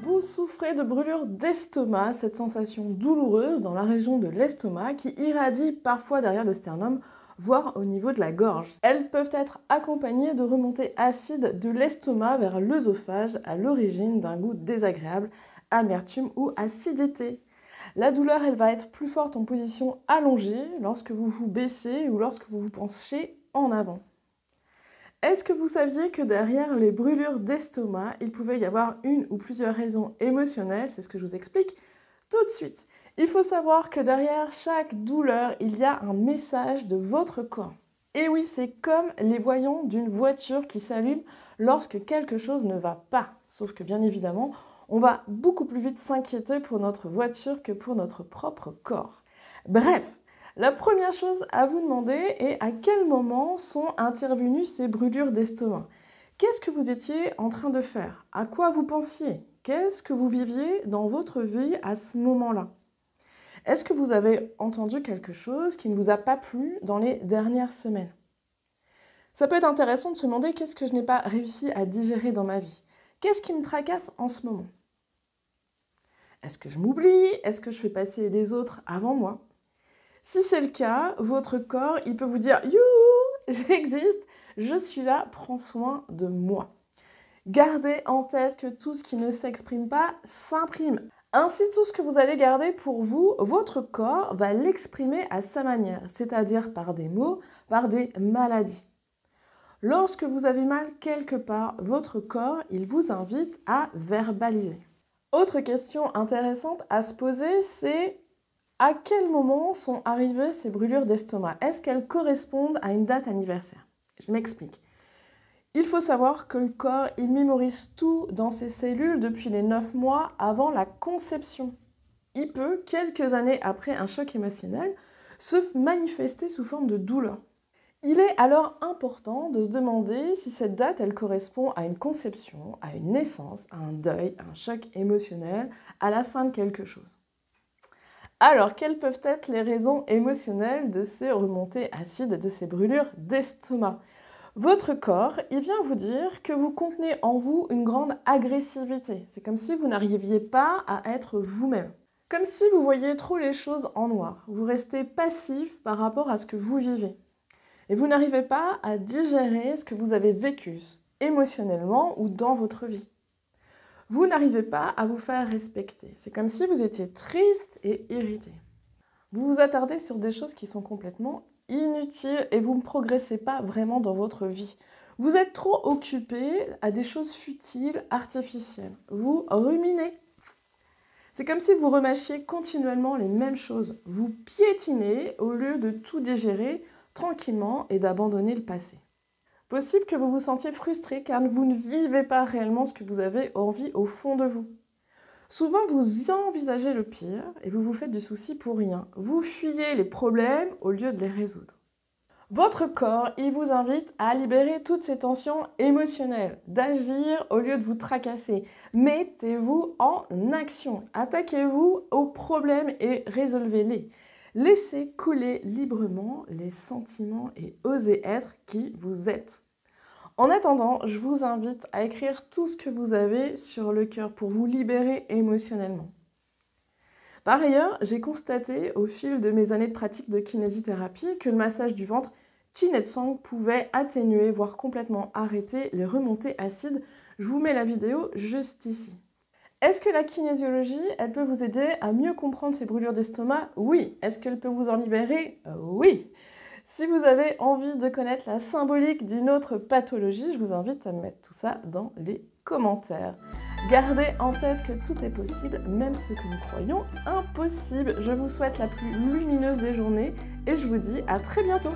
Vous souffrez de brûlures d'estomac, cette sensation douloureuse dans la région de l'estomac qui irradie parfois derrière le sternum, voire au niveau de la gorge. Elles peuvent être accompagnées de remontées acides de l'estomac vers l'œsophage à l'origine d'un goût désagréable, amertume ou acidité. La douleur, elle va être plus forte en position allongée, lorsque vous vous baissez ou lorsque vous vous penchez en avant. Est-ce que vous saviez que derrière les brûlures d'estomac, il pouvait y avoir une ou plusieurs raisons émotionnelles? C'est ce que je vous explique tout de suite. Il faut savoir que derrière chaque douleur, il y a un message de votre corps. Et oui, c'est comme les voyants d'une voiture qui s'allument lorsque quelque chose ne va pas. Sauf que bien évidemment, on va beaucoup plus vite s'inquiéter pour notre voiture que pour notre propre corps. Bref, la première chose à vous demander est à quel moment sont intervenues ces brûlures d'estomac. Qu'est-ce que vous étiez en train de faire? À quoi vous pensiez? Qu'est-ce que vous viviez dans votre vie à ce moment-là? Est-ce que vous avez entendu quelque chose qui ne vous a pas plu dans les dernières semaines? Ça peut être intéressant de se demander qu'est-ce que je n'ai pas réussi à digérer dans ma vie? Qu'est-ce qui me tracasse en ce moment? Est-ce que je m'oublie? Est-ce que je fais passer les autres avant moi? Si c'est le cas, votre corps, il peut vous dire « Youhou, j'existe, je suis là, prends soin de moi ». Gardez en tête que tout ce qui ne s'exprime pas s'imprime. Ainsi, tout ce que vous allez garder pour vous, votre corps va l'exprimer à sa manière, c'est-à-dire par des mots, par des maladies. Lorsque vous avez mal quelque part, votre corps, il vous invite à verbaliser. Autre question intéressante à se poser, c'est à quel moment sont arrivées ces brûlures d'estomac? Est-ce qu'elles correspondent à une date anniversaire? Je m'explique. Il faut savoir que le corps, il mémorise tout dans ses cellules depuis les 9 mois avant la conception. Il peut, quelques années après un choc émotionnel, se manifester sous forme de douleur. Il est alors important de se demander si cette date, elle correspond à une conception, à une naissance, à un deuil, à un choc émotionnel, à la fin de quelque chose. Alors, quelles peuvent être les raisons émotionnelles de ces remontées acides, de ces brûlures d'estomac? Votre corps, il vient vous dire que vous contenez en vous une grande agressivité. C'est comme si vous n'arriviez pas à être vous-même. Comme si vous voyiez trop les choses en noir. Vous restez passif par rapport à ce que vous vivez. Et vous n'arrivez pas à digérer ce que vous avez vécu, émotionnellement ou dans votre vie. Vous n'arrivez pas à vous faire respecter. C'est comme si vous étiez triste et irrité. Vous vous attardez sur des choses qui sont complètement inutiles et vous ne progressez pas vraiment dans votre vie. Vous êtes trop occupé à des choses futiles, artificielles. Vous ruminez. C'est comme si vous remâchiez continuellement les mêmes choses. Vous piétinez au lieu de tout digérer tranquillement et d'abandonner le passé. Possible que vous vous sentiez frustré car vous ne vivez pas réellement ce que vous avez envie au fond de vous. Souvent, vous envisagez le pire et vous vous faites du souci pour rien. Vous fuyez les problèmes au lieu de les résoudre. Votre corps, il vous invite à libérer toutes ces tensions émotionnelles, d'agir au lieu de vous tracasser. Mettez-vous en action. Attaquez-vous aux problèmes et résolvez-les. Laissez couler librement les sentiments et osez être qui vous êtes. En attendant, je vous invite à écrire tout ce que vous avez sur le cœur pour vous libérer émotionnellement. Par ailleurs, j'ai constaté au fil de mes années de pratique de kinésithérapie que le massage du ventre Chinetsang pouvait atténuer, voire complètement arrêter les remontées acides. Je vous mets la vidéo juste ici. Est-ce que la kinésiologie, elle peut vous aider à mieux comprendre ces brûlures d'estomac? Oui. Est-ce qu'elle peut vous en libérer? Oui. Si vous avez envie de connaître la symbolique d'une autre pathologie, je vous invite à mettre tout ça dans les commentaires. Gardez en tête que tout est possible, même ce que nous croyons impossible. Je vous souhaite la plus lumineuse des journées et je vous dis à très bientôt.